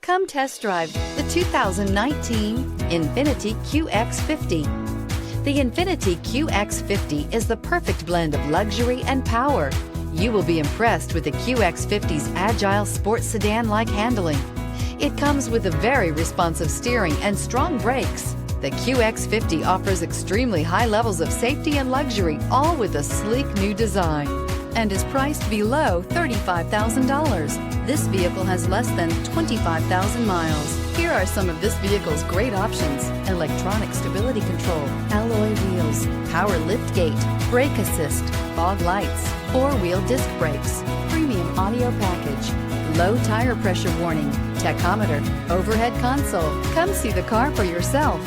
Come test drive the 2019 INFINITI QX50. The INFINITI QX50 is the perfect blend of luxury and power. You will be impressed with the QX50's agile sports sedan-like handling. It comes with a very responsive steering and strong brakes. The QX50 offers extremely high levels of safety and luxury, all with a sleek new design, and is priced below $35,000. This vehicle has less than 25,000 miles. Here are some of this vehicle's great options: electronic stability control, alloy wheels, power liftgate, brake assist, fog lights, four-wheel disc brakes, premium audio package, low tire pressure warning, tachometer, overhead console. Come see the car for yourself.